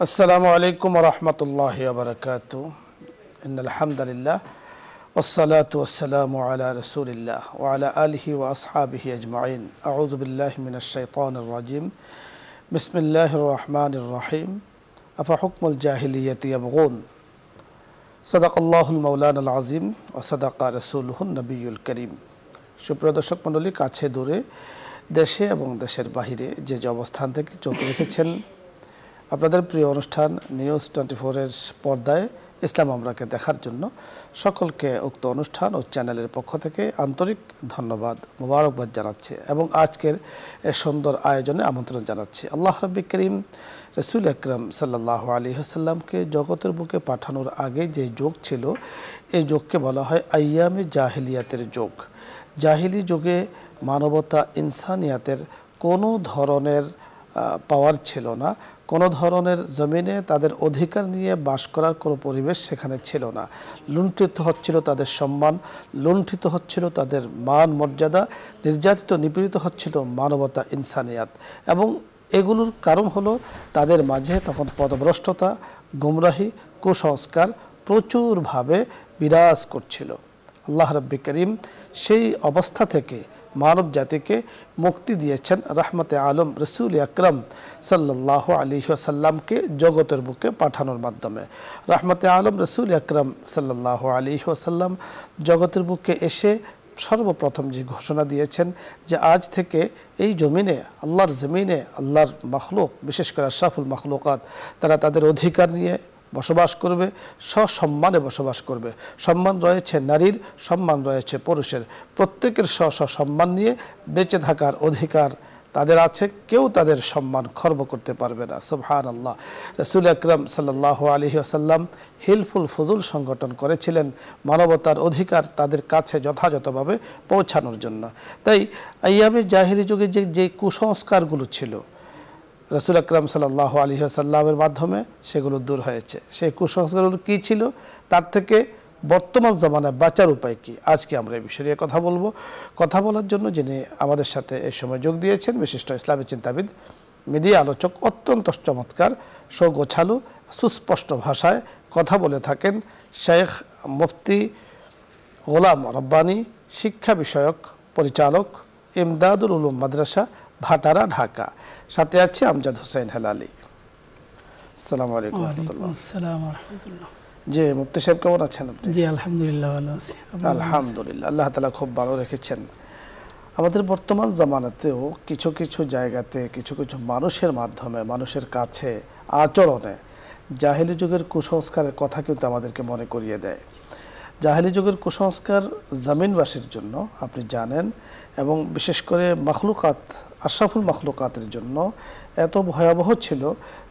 আসসালামু আলাইকুম ওয়া রাহমাতুল্লাহি ওয়া বারাকাতুহু ইন্নাল হামদুলিল্লাহ ওয়াসসালাতু ওয়াসসালামু আলা রাসূলিল্লাহ ওয়া আলা আলিহি ওয়া আসহাবিহি আজমাইন আউযু বিল্লাহি মিনাশ শাইতানির রাজিম বিসমিল্লাহির রহমানির রহিম আফা হুকমুল জাহিলিয়াতি ইয়াবগুন সাদাকাল্লাহুল মাওলানাল আযীম ওয়া সাদাকা রাসূলুহুন নবিয়্যুল কারীম। সুপ্রিয় দর্শক মণ্ডলী, কাছে দূরে, দেশে এবং দেশের বাহিরে যে অবস্থান থেকে চোখ রেখেছেন আপনাদের প্রিয় অনুষ্ঠান নিউজ 24-এর পর্দায় ইসলাম আমরাকে দেখার জন্য সকলকে উক্ত অনুষ্ঠান ও চ্যানেলের পক্ষ থেকে আন্তরিক ধন্যবাদ, মোবারকবাদ জানাচ্ছি এবং আজকের এই সুন্দর আয়োজনে আমন্ত্রণ জানাচ্ছি। আল্লাহ রাব্বি করিম রাসূল আকরাম সাল্লাল্লাহু আলাইহি ওয়াসাল্লামকে জগতের বুকে পাঠানোর আগে যে যুগ ছিল, এই যুগকে বলা হয় আইয়ামে জাহিলিয়াতের যুগ। জাহিলি যুগে মানবতা, ইনসানিয়াতের কোনো ধরনের পাওয়ার ছিল না, কোনো ধরনের জমিনে তাদের অধিকার নিয়ে বাস করার কোনো পরিবেশ সেখানে ছিল না। লুণ্ঠিত হচ্ছিল তাদের সম্মান, লুণ্ঠিত হচ্ছিল তাদের মান মর্যাদা, নির্যাতিত নিপীড়িত হচ্ছিল মানবতা, ইনসানিয়াত। এবং এগুলোর কারণ হলো তাদের মাঝে তখন পদভ্রষ্টতা, গুমরাহি, কুসংস্কার প্রচুরভাবে বিরাজ করছিল। আল্লাহ রাব্বি করিম সেই অবস্থা থেকে মানব জাতিকে মুক্তি দিয়েছেন রাহমতে আলম রসুল আকরাম সাল্লাল্লাহু আলাইহি ওয়াসাল্লামকে জগতের বুকে পাঠানোর মাধ্যমে। রাহমতে আলম রসুল আকরাম সাল্লাল্লাহু আলাইহি ওয়াসাল্লাম জগতের বুকে এসে সর্বপ্রথম যে ঘোষণা দিয়েছেন যে আজ থেকে এই জমিনে, আল্লাহর জমিনে, আল্লাহর মখলুক, বিশেষ করে আশরাফুল মখলুকাত, তারা তাদের অধিকার নিয়ে বসবাস করবে, সসম্মানে বসবাস করবে। সম্মান রয়েছে নারীর, সম্মান রয়েছে পুরুষের, প্রত্যেকের সম্মান নিয়ে বেঁচে থাকার অধিকার তাদের আছে। কেউ তাদের সম্মান খর্ব করতে পারবে না। সুবহানাল্লাহ। রাসূল আকরাম সাল্লাল্লাহু আলাইহি ওয়াসাল্লাম হিলফুল ফুজুল সংগঠন করেছিলেন মানবতার অধিকার তাদের কাছে যথাযথভাবে পৌঁছানোর জন্য। তাই আইয়ামে জাহিলি যুগে যে কুসংস্কারগুলো ছিল, রাসূল আকরাম সাল্লাল্লাহু আলাইহি ওয়াসাল্লামের মাধ্যমে সেগুলো দূর হয়েছে। সেই কুসংস্কারগুলো কী ছিল, তার থেকে বর্তমান জমানায় বাঁচার উপায় কী, আজকে আমরা এই বিষয়ে নিয়ে কথা বলবো। কথা বলার জন্য যিনি আমাদের সাথে এই সময় যোগ দিয়েছেন, বিশিষ্ট ইসলামী চিন্তাবিদ, মিডিয়া আলোচক, অত্যন্ত চমৎকার, সুগোছালো, সুস্পষ্ট ভাষায় কথা বলে থাকেন শেখ মুফতি গোলাম রব্বানী, শিক্ষা বিষয়ক পরিচালক, ইমদাদুল উলুম মাদ্রাসা, ভাটারা, ঢাকা। সাথে আছে আমজাদ হোসেন হেলালি। আসসালামু আলাইকুম। আসসালামু রাহমাতুল্লাহ। জি মুফতি সাহেব, কেমন আছেন আপনি? জি আলহামদুলিল্লাহ, ভালো আছি। আলহামদুলিল্লাহ, আল্লাহ তাআলা খুব ভালো রেখেছেন। আমাদের বর্তমান জামানাতেও কিছু কিছু জায়গাতে কিছু কিছু মানুষের মাধ্যমে, মানুষের কাছে, আচরণে জাহেলি যুগের কুসংস্কারের কথা কিন্তু আমাদেরকে মনে করিয়ে দেয়। জাহেলি যুগের কুসংস্কার জমিনবাসীর জন্য আপনি জানেন, এবং বিশেষ করে মখলুকাত, আশরাফুল মখলুকাতের জন্য এত ভয়াবহ ছিল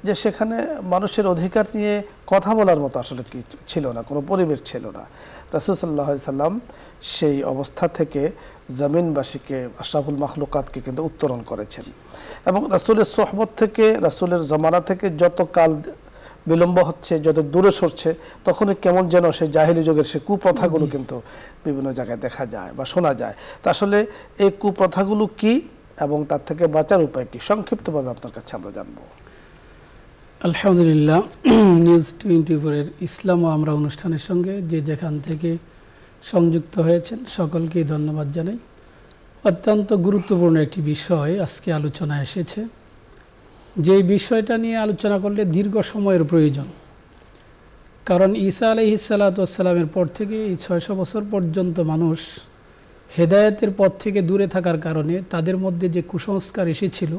যে সেখানে মানুষের অধিকার নিয়ে কথা বলার মতো আসলে কি ছিল না, কোনো পরিবেশ ছিল না। রাসূল সাল্লাল্লাহু আলাইহি সাল্লাম সেই অবস্থা থেকে জমিনবাসীকে, আশরাফুল মখলুকাতকে কিন্তু উত্তরণ করেছেন। এবং রাসূলের সোহবত থেকে, রাসূলের জমানা থেকে যত কাল বিলম্ব হচ্ছে, যত দূরে সরছে, তখনই কেমন যেন সেই জাহিলি যুগের সেই কুপ্রথাগুলো কিন্তু বিভিন্ন জায়গায় দেখা যায় বা শোনা যায়। তো আসলে এই কুপ্রথাগুলো কি এবং তার থেকে বাঁচার উপায় কি, সংক্ষিপ্তভাবে আপনার কাছে আমরা জানবো। আলহামদুলিল্লাহ। নিউজ 24-এর ইসলাম ও আমরা অনুষ্ঠানের সঙ্গে যে যেখান থেকে সংযুক্ত হয়েছেন সকলকে ধন্যবাদ জানাই। অত্যন্ত গুরুত্বপূর্ণ একটি বিষয় আজকে আলোচনা এসেছে, যে বিষয়টা নিয়ে আলোচনা করলে দীর্ঘ সময়ের প্রয়োজন। কারণ ঈসা আলাইহিস সালাতু ওয়াস সালামের পর থেকে এই 600 বছর পর্যন্ত মানুষ হেদায়েতের পথ থেকে দূরে থাকার কারণে তাদের মধ্যে যে কুসংস্কার এসেছিল,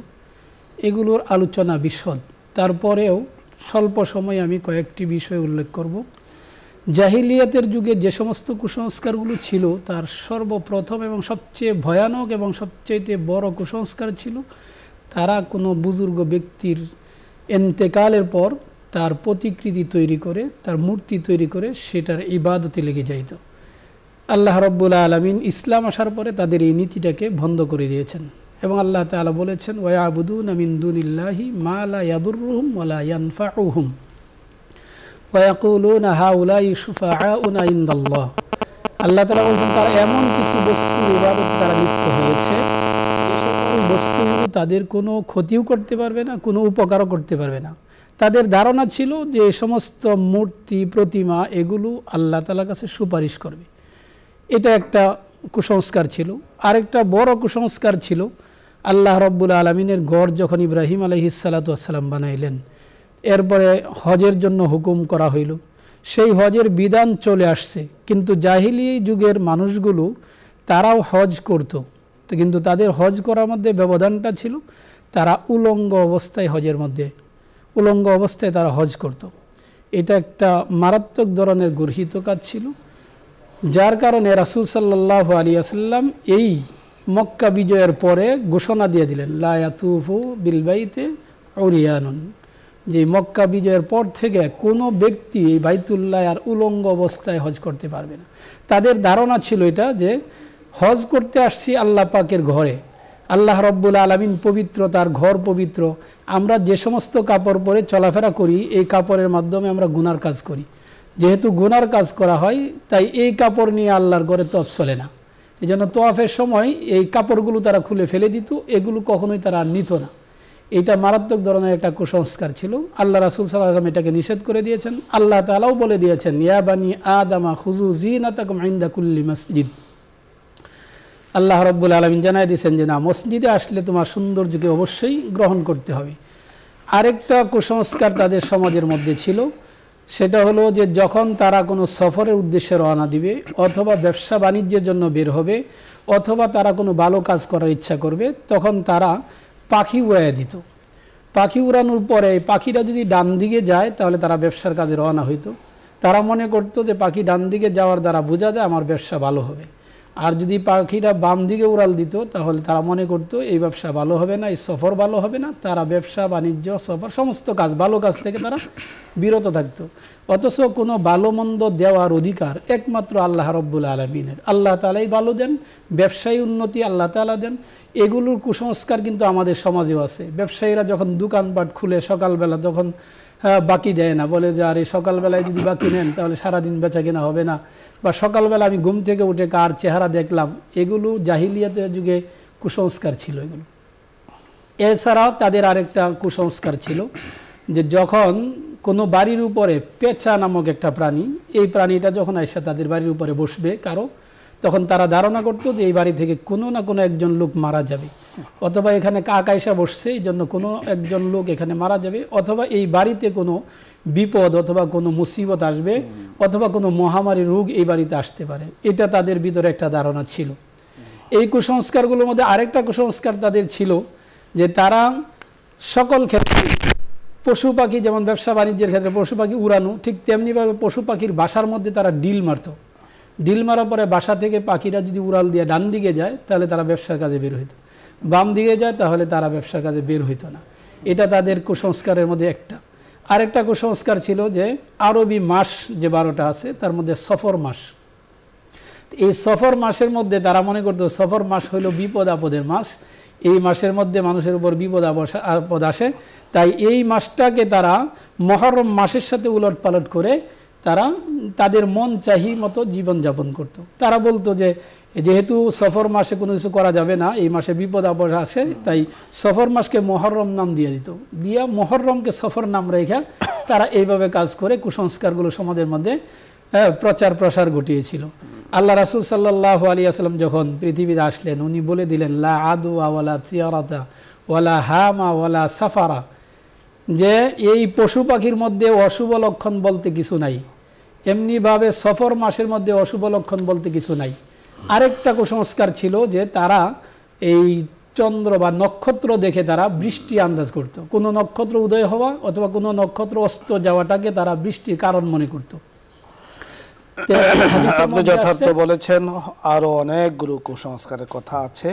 এগুলোর আলোচনা বিশদ। তারপরেও স্বল্প সময়ে আমি কয়েকটি বিষয় উল্লেখ করব। জাহিলিয়াতের যুগে যে সমস্ত কুসংস্কারগুলো ছিল, তার সর্বপ্রথম এবং সবচেয়ে ভয়ানক এবং সবচেয়ে বড় কুসংস্কার ছিল, তারা কোনো বুজুর্গ ব্যক্তির ইন্তেকালের পর তার প্রতিকৃতি তৈরি করে, তার মূর্তি তৈরি করে সেটার ইবাদতে লেগে যাইত। আল্লাহ রাব্বুল আলামিন ইসলাম আসার পরে তাদের এই নীতিটাকে বন্ধ করে দিয়েছেন এবং আল্লাহ তাআলা বলেছেন, ওয়ায়াবুদুনা মিন দুনিল্লাহি মা লা ইয়াদুররুহুম ওয়া লা ইয়ানফাউহুম ওয়া ইয়াকুলুনা হাউলাই শুফাআউনা ইনদাল্লাহ। আল্লাহ তাআলা বলেছেন, তারা এমন কিছু বস্তুর ইবাদতে তারা লিপ্ত হয়েছে, এই সকল বস্তুগুলো তাদের কোনো ক্ষতিও করতে পারবে না, কোনো উপকারও করতে পারবে না। তাদের ধারণা ছিল যে এই সমস্ত মূর্তি প্রতিমা এগুলো আল্লাহ তাআলার কাছে সুপারিশ করবে। এটা একটা কুসংস্কার ছিল। আরেকটা বড় কুসংস্কার ছিল, আল্লাহ রব্বুল আলমিনের গড় যখন ইব্রাহিম আলাইহিস সালাতু ওয়াস সালাম বানাইলেন, এরপরে হজের জন্য হুকুম করা হইল, সেই হজের বিধান চলে আসছে, কিন্তু জাহিলি যুগের মানুষগুলো তারাও হজ করত, কিন্তু তাদের হজ করার মধ্যে ব্যবধানটা ছিল তারা উলঙ্গ অবস্থায় উলঙ্গ অবস্থায় তারা হজ করত। এটা একটা মারাত্মক ধরনের গর্হিত কাজ ছিল, যার কারণে রাসূল সাল্লাল্লাহু আলাইহি ওয়াসাল্লাম এই মক্কা বিজয়ের পরে ঘোষণা দিয়ে দিলেন, লা ইয়াতুফু বিল বাইতে উরিয়ানুন, যে মক্কা বিজয়ের পর থেকে কোনো ব্যক্তি এই বাইতুল্লাহ আর উলঙ্গ অবস্থায় হজ করতে পারবে না। তাদের ধারণা ছিল এটা যে হজ করতে আসছি আল্লাহ পাকের ঘরে, আল্লাহ রব্বুল আলামিন পবিত্র, তার ঘর পবিত্র, আমরা যে সমস্ত কাপড় পরে চলাফেরা করি এই কাপড়ের মাধ্যমে আমরা গুনার কাজ করি, যেহেতু গুনার কাজ করা হয় তাই এই কাপড় নিয়ে আল্লাহর ঘরে তওয়াফ চলে না। এই জন্য তওয়াফের সময় এই কাপড়গুলো তারা খুলে ফেলে দিত, এগুলো কখনোই তারা নিত না। এটা মারাত্মক ধরনের একটা কুসংস্কার ছিল। আল্লাহ রাসূল সাল্লাল্লাহু আলাইহি ওয়াসাল্লাম এটাকে নিষেধ করে দিয়েছেন। আল্লাহ তাআলাও বলে দিয়েছেন, ইয়া বানি আদামা খুযু যিনাতাকুম ইনদা কুল্লি মসজিদ। আল্লাহ রাব্বুল আলামিন জানাই দিয়েছেন যে না, মসজিদে আসলে তোমার সৌন্দর্যকে অবশ্যই গ্রহণ করতে হবে। আরেকটা কুসংস্কার তাদের সমাজের মধ্যে ছিল, সেটা হলো যে যখন তারা কোনো সফরের উদ্দেশ্যে রওনা দিবে, অথবা ব্যবসা বাণিজ্যের জন্য বের হবে, অথবা তারা কোনো ভালো কাজ করার ইচ্ছা করবে, তখন তারা পাখি উড়াইয়া দিত। পাখি উড়ানোর পরে পাখিটা যদি ডান দিকে যায় তাহলে তারা ব্যবসার কাজে রওনা হইতো। তারা মনে করতো যে পাখি ডান দিকে যাওয়ার দ্বারা বোঝা যায় আমার ব্যবসা ভালো হবে। আর যদি পাখিটা বাম দিকে উড়াল দিত তাহলে তারা মনে করতো এই ব্যবসা ভালো হবে না, এই সফর ভালো হবে না। তারা ব্যবসা বাণিজ্য সফর সমস্ত কাজ, ভালো কাজ থেকে তারা বিরত থাকতো। অথচ কোনো ভালো মন্দ দেওয়ার অধিকার একমাত্র আল্লাহ রব্বুল আলমিনের। আল্লাহ তাআলাই ভালো দেন, ব্যবসায়ী উন্নতি আল্লাহ তাআলা দেন। এগুলোর কুসংস্কার কিন্তু আমাদের সমাজেও আছে। ব্যবসায়ীরা যখন দোকানপাট খুলে সকালবেলা তখন বাকি দেয় না, বলে যে আর এই সকালবেলায় যদি বাকি নেন তাহলে সারাদিন বেচা কেনা হবে না, বা সকালবেলা আমি ঘুম থেকে উঠে কার চেহারা দেখলাম, এগুলো জাহিলিয়াতের যুগে কুসংস্কার ছিল এগুলো। এছাড়াও তাদের আরেকটা কুসংস্কার ছিল যে যখন কোনো বাড়ির উপরে পেঁচা নামক একটা প্রাণী, এই প্রাণীটা যখন এসে তাদের বাড়ির উপরে বসবে কারো, তখন তারা ধারণা করতো যে এই বাড়ি থেকে কোনো না কোনো একজন লোক মারা যাবে, অথবা এখানে কাক আইসা বসছে এই জন্য কোনো একজন লোক এখানে মারা যাবে, অথবা এই বাড়িতে কোনো বিপদ অথবা কোনো মুসিবত আসবে, অথবা কোনো মহামারী রোগ এই বাড়িতে আসতে পারে। এটা তাদের ভিতরে একটা ধারণা ছিল। এই কুসংস্কারগুলোর মধ্যে আরেকটা কুসংস্কার তাদের ছিল যে তারা সকল ক্ষেত্রে পশু পাখি, যেমন ব্যবসা বাণিজ্যের ক্ষেত্রে পশু পাখি উড়ানো, ঠিক তেমনিভাবে পশু পাখির বাসার মধ্যে তারা ডিল মারত। ডিল মারার পরে বাসা থেকে পাখিরা যদি উড়াল দিয়ে ডান দিকে যায় তাহলে তারা ব্যবসার কাজে বের হইতো, বাম দিকে যায় তাহলে তারা ব্যবসার কাজে বের হইতো না। এটা তাদের কুসংস্কারের মধ্যে একটা। আরেকটা কুসংস্কার ছিল যে আরবি মাস যে 12টা আছে তার মধ্যে সফর মাস। এই সফর মাসের মধ্যে তারা মনে করতো সফর মাস হইল বিপদ আপদের মাস, এই মাসের মধ্যে মানুষের উপর বিপদ আপদ আসে, তাই এই মাসটাকে তারা মহরম মাসের সাথে উলট পালট করে তারা তাদের মন চাহি মতো জীবনযাপন করত। তারা বলতো যে যেহেতু সফর মাসে কোনো কিছু করা যাবে না, এই মাসে বিপদ আপদ আসে, তাই সফর মাসকে মহরম নাম দিয়ে দিত, দিয়া মহরমকে সফর নাম রেখা তারা এইভাবে কাজ করে কুসংস্কারগুলো সমাজের মধ্যে প্রচার প্রসার ঘটিয়েছিল। আল্লাহ রাসূল সাল্লাল্লাহু আলাইহি ওয়াসাল্লাম যখন পৃথিবীতে আসলেন, উনি বলে দিলেন লা আদওয়া ওয়ালা তিয়ারাতা ওয়ালা হামা ওয়ালা সাফারা, যে এই পশু পাখির মধ্যে অশুভ লক্ষণ বলতে কিছু নাই, এমনিভাবে সফর মাসের মধ্যে অশুভ লক্ষণ বলতে কিছু নাই। আরেকটা কুসংস্কার ছিল যে তারা এই চন্দ্র বা নক্ষত্র দেখে তারা বৃষ্টি আন্দাজ করত। কোনো নক্ষত্র উদয় হওয়া অথবা কোনো নক্ষত্র অস্ত যাওয়াটাকে তারা বৃষ্টির কারণ মনে করত। আপনি যথার্থ বলেছেন। আরো অনেকগুলো কুসংস্কারের কথা আছে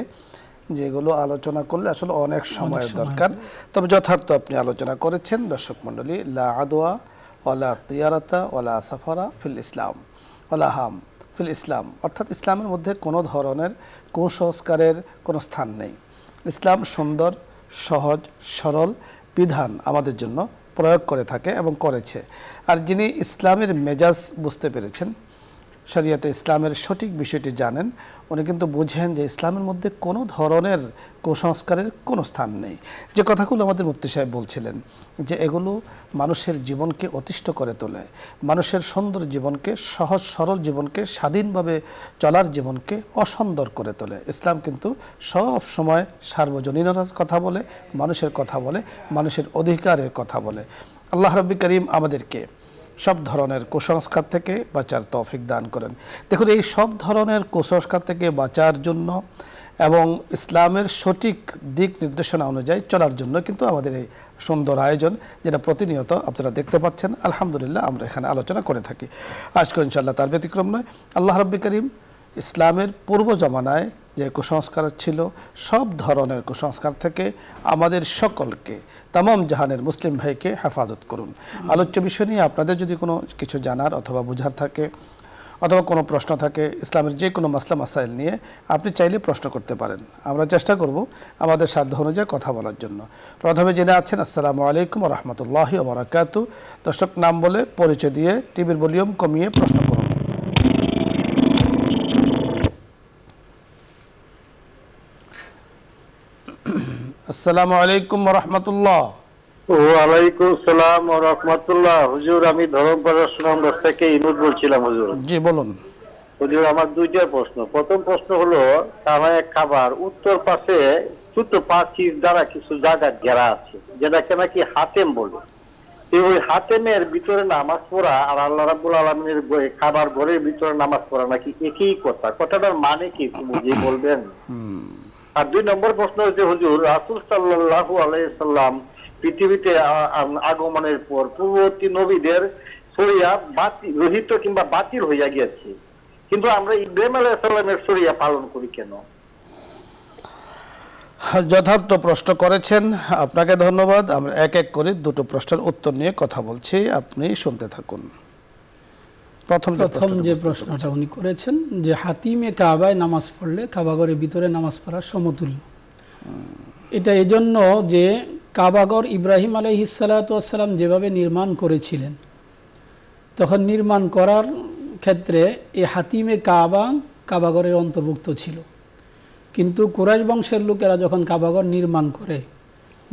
যেগুলো আলোচনা করলে আসলে অনেক সময়ের দরকার, তবে যথার্থ আপনি আলোচনা করেছেন। দর্শক মণ্ডলী, লা আদওয়া ওয়ালা তিয়ারাতা ওয়ালা সাফারা ফিল ইসলাম ওয়ালা হাম ফিল ইসলাম, অর্থাৎ ইসলামের মধ্যে কোনো ধরনের কুসংস্কারের কোনো স্থান নেই। ইসলাম সুন্দর, সহজ, সরল বিধান আমাদের জন্য প্রয়োগ করে থাকে এবং করেছে। আর যিনি ইসলামের মেজাজ বুঝতে পেরেছেন, শরিয়তে ইসলামের সঠিক বিষয়টি জানেন, উনি কিন্তু বুঝেন যে ইসলামের মধ্যে কোনো ধরনের কুসংস্কারের কোনো স্থান নেই। যে কথাগুলো আমাদের মুফতি সাহেব বলছিলেন যে এগুলো মানুষের জীবনকে অতিষ্ঠ করে তোলে, মানুষের সুন্দর জীবনকে, সহজ সরল জীবনকে, স্বাধীনভাবে চলার জীবনকে অসুন্দর করে তোলে। ইসলাম কিন্তু সব সময় সার্বজনীনতার কথা বলে, মানুষের কথা বলে, মানুষের অধিকারের কথা বলে। আল্লাহ রাব্বুল কারীম আমাদেরকে সব ধরনের কুসংস্কার থেকে বাঁচার তৌফিক দান করেন। দেখুন, এই সব ধরনের কুসংস্কার থেকে বাঁচার জন্য এবং ইসলামের সঠিক দিক নির্দেশনা অনুযায়ী চলার জন্য কিন্তু আমাদের এই সুন্দর আয়োজন, যেটা প্রতিনিয়ত আপনারা দেখতে পাচ্ছেন। আলহামদুলিল্লাহ আমরা এখানে আলোচনা করে থাকি। আজকে ইনশাআল্লাহ তার ব্যতিক্রম নয়। আল্লাহ রাব্বুল কারীম ইসলামের পূর্ব জমানায় যে কুসংস্কার ছিল, সব ধরনের কুসংস্কার থেকে আমাদের সকলকে, তামাম জাহানের মুসলিম ভাইকে হেফাজত করুন। আলোচ্য বিষয় নিয়ে আপনাদের যদি কোনো কিছু জানার অথবা বোঝার থাকে অথবা কোনো প্রশ্ন থাকে, ইসলামের যে কোনো মাসলা মাসাইল নিয়ে আপনি চাইলে প্রশ্ন করতে পারেন। আমরা চেষ্টা করব আমাদের সাধ্য অনুযায়ী কথা বলার জন্য। প্রথমে জেনে আছেন, আসসালামু আলাইকুম ওয়া রাহমাতুল্লাহি ওয়া বারাকাতুহু। দর্শক নাম বলে পরিচয় দিয়ে টিভির ভলিউম কমিয়ে প্রশ্ন করুন। আসসালামু আলাইকুম ওয়া রাহমাতুল্লাহ। ওয়ালাইকুম সালাম ওয়া রাহমাতুল্লাহ। হুজুর, আমি ধর্মপাড়া সুনামগঞ্জ থেকে ইনুদ বলছিলাম। হুজুর জি বলুন। হুজুর, আমার দুইটা প্রশ্ন। প্রথম প্রশ্ন হলো, কাবায় খাবার উত্তর পাশে ছোট পাঁচির দ্বারা কিছু জায়গা ঘেরা আছে, যেটাকে নাকি হাতেম বলে। ওই হাতেমের ভিতরে নামাজ পড়া আর আল্লাহ রাব্বুল আলামিনের খাবার ঘরের ভিতরে নামাজ পড়া নাকি একই কথা? কথাটার মানে কি একটু বুঝিয়ে বলবেন? আর দুই নম্বর প্রশ্ন হচ্ছে, হুজুর, রাসূল সাল্লাল্লাহু আলাইহি সাল্লাম পৃথিবীতে আগমনের পর পূর্ববর্তী নবীদের শরিয়া রহিত কিংবা বাতিল হইয়া গিয়েছে, কিন্তু আমরা ইব্রাহিম আলাইহিস সালামের শরিয়া পালন করি কেন? যথার্থ প্রশ্ন করেছেন, আপনাকে ধন্যবাদ। আমরা এক এক করে দুটো প্রশ্নের উত্তর নিয়ে কথা বলছি, আপনি শুনতে থাকুন। প্রথম যে প্রশ্নটা উনি করেছেন যে হাতিমে কাবায় নামাজ পড়লে কাবাগরের ভিতরে নামাজ পড়ার সমতুল্য। এটা এজন্য যে কাবাগর ইব্রাহিম আলাইহিস সালাতু ওয়াস সালাম যেভাবে নির্মাণ করেছিলেন, তখন নির্মাণ করার ক্ষেত্রে এই হাতিমে কাবাগরের অন্তর্ভুক্ত ছিল। কিন্তু কুরাইশ বংশের লোকেরা যখন কাবাগর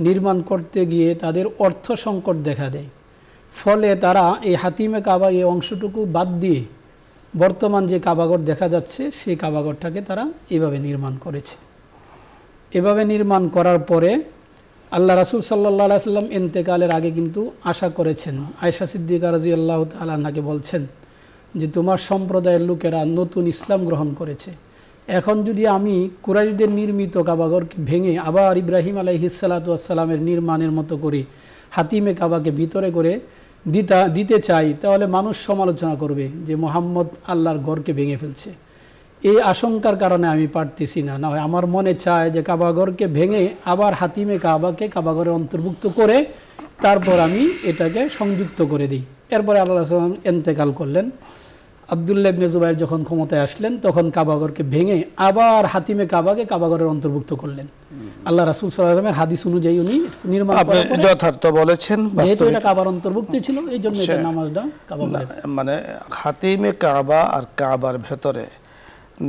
নির্মাণ করতে গিয়ে তাদের অর্থ সংকট দেখা দেয়, ফলে তারা এই হাতিমে কাবার এই অংশটুকু বাদ দিয়ে বর্তমান যে কাবাগর দেখা যাচ্ছে সেই কাবাগরটাকে তারা এভাবে নির্মাণ করেছে। এভাবে নির্মাণ করার পরে আল্লাহ রাসূল সাল্লাল্লাহু আলাইহি সাল্লাম ইন্তেকালের আগে কিন্তু আশা করেছেন, আয়েশা সিদ্দিকা রাদিয়াল্লাহু তাআলা আনহাকে বলছেন যে তোমার সম্প্রদায়ের লোকেরা নতুন ইসলাম গ্রহণ করেছে, এখন যদি আমি কুরাইশদের নির্মিত কাবাগরকে ভেঙে আবার ইব্রাহিম আলাইহিস সালাতু ওয়াস সালামের নির্মাণের মতো করে হাতিমে কাবাকে ভিতরে করে দিতে চাই, তাহলে মানুষ সমালোচনা করবে যে মুহাম্মদ আল্লাহর ঘরকে ভেঙে ফেলছে। এই আশঙ্কার কারণে আমি পারতেছি না। হয় আমার মনে চায় যে কাবাগরকে ভেঙে আবার হাতিমে কাবাকে কাবাগরে অন্তর্ভুক্ত করে তারপর আমি এটাকে সংযুক্ত করে দিই। এরপরে আল্লাহ রাসূল ইন্তেকাল করলেন। আব্দুল্লাহ ইবনে জুবাইর যখন ক্ষমতায় আসলেন, তখন কাবাগরকে ভেঙে আবার হাতিমে কাবাকে কাবাগরের অন্তর্ভুক্ত করলেন। আল্লাহ রাসূল সাল্লাল্লাহু আলাইহি ওয়াসাল্লামের হাদিস অনুযায়ী উনি নির্মাণ করার পরে যথার্থ বলেছেন, যেহেতু এটা কাবার অন্তর্ভুক্ত ছিল এই জন্য এটা নামাজটা কাবাগরে, মানে হাতিমে কাবা আর কাবার ভেতরে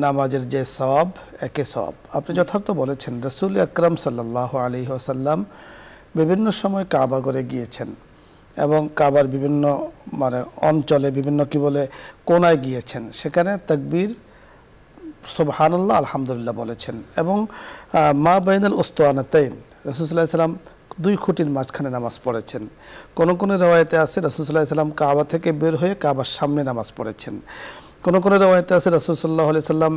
নামাজের যে সওয়াব একই সওয়াব। আপনি যথার্থ বলেছেন। রাসূল আকরাম সাল্লাল্লাহু আলাইহি ওয়াসাল্লাম বিভিন্ন সময় কাবাগরে গিয়েছেন এবং কাবার বিভিন্ন অঞ্চলে বিভিন্ন কোনায় গিয়েছেন, সেখানে তাকবীর সুবহানাল্লাহ আলহামদুলিল্লাহ বলেছেন এবং মা বাইনাল উসতুয়ানাতাইন রাসূল সাল্লাল্লাহু আলাইহি ওয়াসাল্লাম দুই খুঁটির মাঝখানে নামাজ পড়েছেন। কোনো রওয়ায়াতে আছে রাসূল সাল্লাল্লাহু আলাইহি ওয়াসাল্লাম কাবা থেকে বের হয়ে কাবার সামনে নামাজ পড়েছেন। কোনো রওয়ায়াতে আছে রাসূল সাল্লাল্লাহু আলাইহি ওয়াসাল্লাম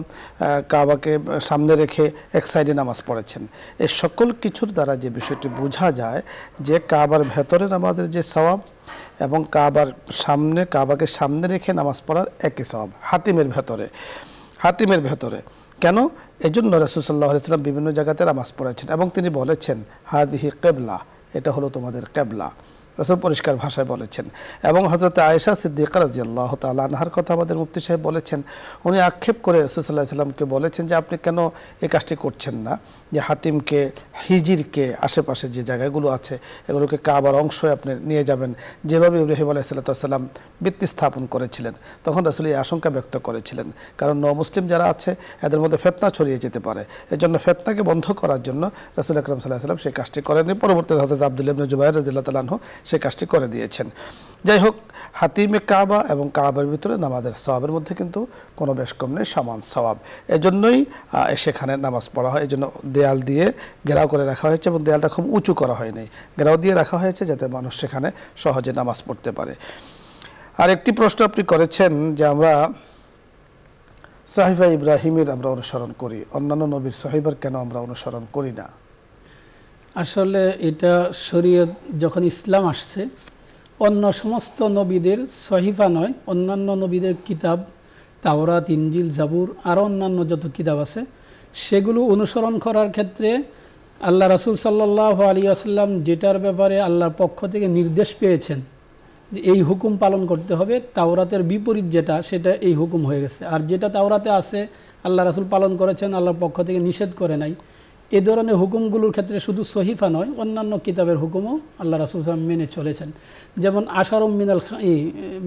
কাবাকে সামনে রেখে এক সাইডে নামাজ পড়েছেন। এই সকল কিছুর দ্বারা যে বিষয়টি বোঝা যায় যে কাবার ভেতরে নামাজের যে সওয়াব এবং কাবাকে সামনে রেখে নামাজ পড়ার একই সওয়াব হাতিমের ভেতরে। কেন? এজন্য রাসূল সাল্লাল্লাহু আলাইহি ওয়াসাল্লাম বিভিন্ন জায়গাতে নামাজ পড়েছেন এবং তিনি বলেছেন হাদিহি কিবলা, এটা হলো তোমাদের কিবলা। রাসূল পরিষ্কার ভাষায় বলেছেন। এবং হযরত আয়েশা সিদ্দিকা রাদিয়াল্লাহু তাআলা আনহার কথা আমাদের মুফতি সাহেব বলেছেন। উনি আক্ষেপ করে রাসূল সাল্লাল্লাহু আলাইহি ওয়াসাল্লামকে বলেছেন যে আপনি কেন এই কাজটি করছেন না, যে হাতিমকে, হিজিরকে, আশেপাশে যে জায়গাগুলো আছে এগুলোকে কাবার অংশে আপনি নিয়ে যাবেন, যেভাবে ইব্রাহিম আলাইহিসসালাম ভিত্তি স্থাপন করেছিলেন। তখন রাসূল এই আশঙ্কা ব্যক্ত করেছিলেন, কারণ মুসলিম যারা আছে এদের মধ্যে ফিতনা ছড়িয়ে যেতে পারে। এজন্য ফিতনাকে বন্ধ করার জন্য রাসূল আকরাম সাল্লাল্লাহু আলাইহি ওয়াসাল্লাম সেই কাজটি করেননি। পরবর্তীতে হযরত আব্দুল্লাহ ইবনে জুবাইর রাদিয়াল্লাহু তাআলা আনহু সেই কাজটি করে দিয়েছেন। যাই হোক, হাতিমে কাবা এবং কাবার ভিতরে নামাজের সওয়াবের মধ্যে কিন্তু কোনো বেশ কম নেই, সমান সওয়াব। এজন্যই সেখানে নামাজ পড়া হয়। এজন্য দেয়াল দিয়ে ঘেরাও করে রাখা হয়েছে এবং দেয়ালটা খুব উঁচু করা হয়নি, ঘেরাও দিয়ে রাখা হয়েছে যাতে মানুষ সেখানে সহজে নামাজ পড়তে পারে। আর একটি প্রশ্ন আপনি করেছেন যে আমরা সাহিফা ইব্রাহিমের আমরা অনুসরণ করি, অন্যান্য নবীর সাহিবার কেন আমরা অনুসরণ করি না? আসলে এটা শরীয়ত যখন ইসলাম আসছে, অন্য সমস্ত নবীদের সহিফা নয়, অন্যান্য নবীদের কিতাব, তাওরাত, ইনজিল, জাবুর, আরও অন্যান্য যত কিতাব আছে সেগুলো অনুসরণ করার ক্ষেত্রে আল্লাহ রাসূল সাল্লাল্লাহু আলাইহি ওয়াসাল্লাম যেটার ব্যাপারে আল্লাহর পক্ষ থেকে নির্দেশ পেয়েছেন যে এই হুকুম পালন করতে হবে, তাওরাতের বিপরীত যেটা সেটা এই হুকুম হয়ে গেছে। আর যেটা তাওরাতে আছে আল্লাহ রাসূল পালন করেছেন, আল্লাহর পক্ষ থেকে নিষেধ করে নাই, এ ধরনের হুকুমগুলোর ক্ষেত্রে শুধু সহিফা নয়, অন্যান্য কিতাবের হুকুমও আল্লাহ রাসূল সাল্লাল্লাহু আলাইহি ওয়াসাল্লাম মেনে চলেছেন। যেমন আশারুম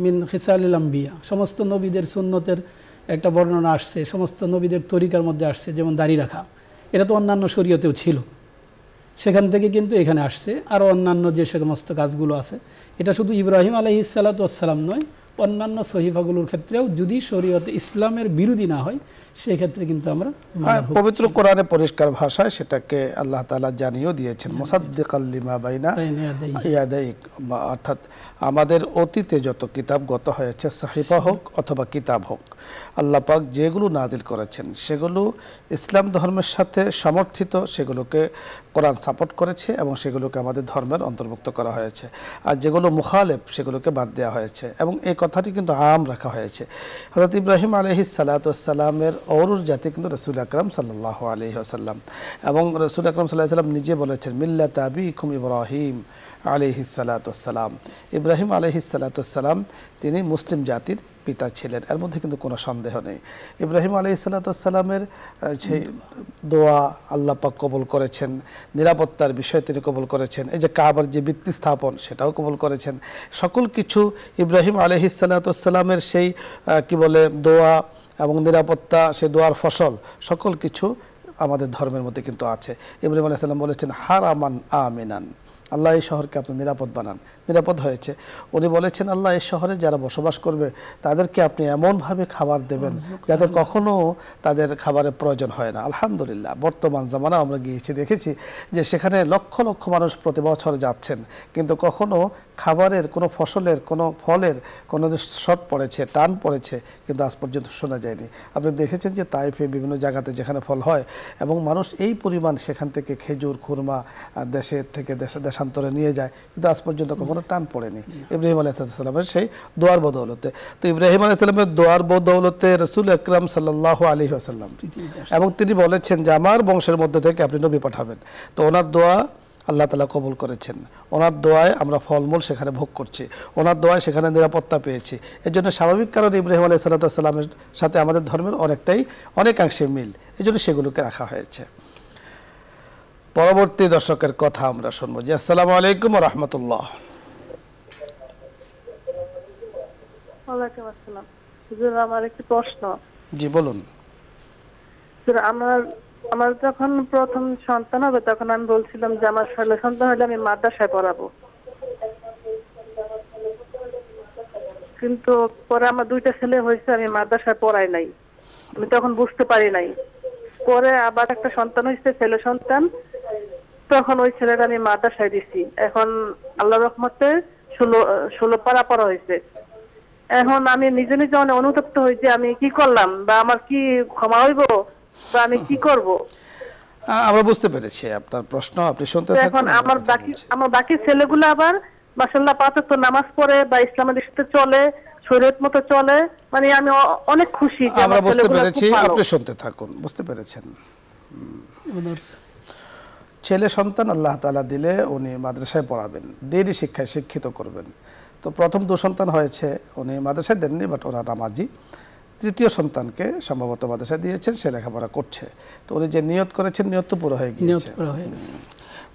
মিন খিসালিল আম্বিয়া, সমস্ত নবীদের সুন্নতের একটা বর্ণনা আসছে, সমস্ত নবীদের তরিকার মধ্যে আসছে, যেমন দাড়ি রাখা, এটা তো অন্যান্য শরীয়তেও ছিল, সেখান থেকে কিন্তু এখানে আসছে। আরও অন্যান্য যে সমস্ত কাজগুলো আছে, এটা শুধু ইব্রাহিম আলাইহিস সালাতু ওয়াস সালাম নয়, অন্যান্য সহিফাগুলোর ক্ষেত্রেও যদি শরীয়তে ইসলামের বিরোধী না হয় সেই ক্ষেত্রে কিন্তু আমরা পবিত্র কোরআনে পরিষ্কার ভাষায় সেটাকে আল্লাহ তাআলা জানিয়েও দিয়েছেন, মুসাদ্দিকাল লিমা বাইনা ইয়াদাইক, অর্থাৎ আমাদের অতীতে যত কিতাব গত হয়েছে, সাহিফা হোক অথবা কিতাব হোক, আল্লাহ পাক যেগুলো নাজিল করেছেন সেগুলো ইসলাম ধর্মের সাথে সমর্থিত, সেগুলোকে কোরআন সাপোর্ট করেছে এবং সেগুলোকে আমাদের ধর্মের অন্তর্ভুক্ত করা হয়েছে। আর যেগুলো মুখালেফ সেগুলোকে বাদ দেওয়া হয়েছে এবং এই কথাটি কিন্তু আম রাখা হয়েছে। হযরত ইব্রাহিম আলাইহিস সালাতু ওয়াস সালামের অরুর জাতি কিন্তু রাসূল আকরাম সাল্লাল্লাহু আলাইহি ওয়াসাল্লাম, এবং রাসূল আকরাম সাল্লাল্লাহু আলাইহি ওয়াসাল্লাম নিজে বলেছেন মিল্লাত আবিকুম ইব্রাহিম আলাইহিস সালাতু ওয়াস সালাম। ইব্রাহিম আলাইহিস সালাতু ওয়াস সালাম তিনি মুসলিম জাতির পিতা ছিলেন, এর মধ্যে কিন্তু কোনো সন্দেহ নেই। ইব্রাহিম আলাইহিস সালাতু ওয়াস সালামের সেই দোয়া আল্লাহ পাক কবুল করেছেন, নিরাপত্তার বিষয় তিনি কবুল করেছেন, এই যে কাবার যে ভিত্তি স্থাপন সেটাও কবুল করেছেন। সকল কিছু ইব্রাহিম আলাইহিস সালাতু ওয়াস সালামের সেই কি বলে দোয়া এবং নিরাপত্তা, সেই দোয়ার ফসল সকল কিছু আমাদের ধর্মের মধ্যে কিন্তু আছে। ইব্রাহিম আলাইহিস সালাম বলেছেন হারামান আমিনান, আল্লাহ এই শহরকে আপনি নিরাপদ বানান, নিরাপদ হয়েছে। উনি বলেছেন আল্লাহ এই শহরে যারা বসবাস করবে তাদেরকে আপনি এমনভাবে খাবার দেবেন যাতে কখনো তাদের খাবারের প্রয়োজন হয় না। আলহামদুলিল্লাহ, বর্তমান জামানা আমরা গিয়েছি, দেখেছি যে সেখানে লক্ষ লক্ষ মানুষ প্রতি বছর যাচ্ছেন, কিন্তু কখনো খাবারের কোনো ফসলের কোনো ফলের কোনো শর্ট পড়েছে, টান পড়েছে কিন্তু আজ পর্যন্ত শোনা যায়নি। আপনি দেখেছেন যে তাইফে বিভিন্ন জায়গাতে যেখানে ফল হয় এবং মানুষ এই পরিমাণ সেখান থেকে খেজুর, খুরমা দেশের থেকে দেশান্তরে নিয়ে যায়, কিন্তু আজ পর্যন্ত কখনো টান পড়েনি ইব্রাহিম আলাইহিস সালামের সেই দোয়ার বদৌলতে। তো ইব্রাহিম আলাইহিস সালামের দোয়ার বদৌলতে রাসূল আকরাম সাল্লাল্লাহু আলাইহি ওয়াসাল্লাম, এবং তিনি বলেছেন যে আমার বংশের মধ্যে থেকে আপনি নবী পাঠাবেন। তো ওনার দোয়া আল্লাহ তাআলা কবুল করেছেন, ওনার দোয়ায় আমরা ফলমূল সেখানে ভোগ করছি, ওনার দোয়ায় সেখানে নিরাপত্তা পেয়েছি। এর জন্য স্বাভাবিক কারণে ইব্রাহিম আলাইহিস সালামের সাথে আমাদের ধর্মের অনেকাংশে মিল, এই জন্য সেগুলোকে রাখা হয়েছে। পরবর্তী দর্শকের কথা আমরা শুনবো। জি, আসসালামু আলাইকুম ওয়া রাহমাতুল্লাহ। ওয়ালাইকুম আসসালাম। হুজুর, আমার একটি প্রশ্ন। জি বলুন। হুজুর, আমার যখন প্রথম সন্তান হবে তখন আমি বলছিলাম যে আমার ছেলে সন্তান হলে আমি মাদ্রাসায় পড়াবো, কিন্তু পরে আমার দুইটা ছেলে হয়েছে, আমি মাদ্রাসায় পড়াই নাই, আমি তখন বুঝতে পারি নাই। পরে আবার একটা সন্তান হয়েছে, ছেলে সন্তান, তখন ওই ছেলেটা আমি মাদ্রাসায় দিছি। এখন আল্লাহর রহমতে 16 পারা পড়া হয়েছে। এখন আমি নিজে নিজে অনেক অনুতপ্ত হই যে আমি কি করলাম, বা আমার কি ক্ষমা হইব, বা আমি কি করব। আমরা বুঝতে পেরেছি আপনার প্রশ্ন, আপনি শুনতে থাকুন। এখন আমার বাকি ছেলেগুলো আবার মাশাআল্লাহ 5 ওয়াক্ত নামাজ পড়ে বা ইসলামের সাথে চলে, শরীয়ত মতো চলে, মানে আমি অনেক খুশি যে আমরা বুঝতে পেরেছি, আপনি শুনতে থাকুন। বুঝতে পেরেছেন, ছেলে সন্তান আল্লাহ তাআলা দিলে উনি মাদ্রাসায় পড়াবেন, দিনী শিক্ষায় শিক্ষিত করবেন। তো প্রথম 2 সন্তান হয়েছে, উনি মাদ্রাসায় দেননি, বাট ওরা নামাজি। তৃতীয় সন্তানকে সম্ভবত মাদ্রাসা দিয়েছেন, সে লেখাপড়া করছে। তো উনি যে নিয়ত করেছেন নিয়ত তো পুরো হয়ে গিয়েছে।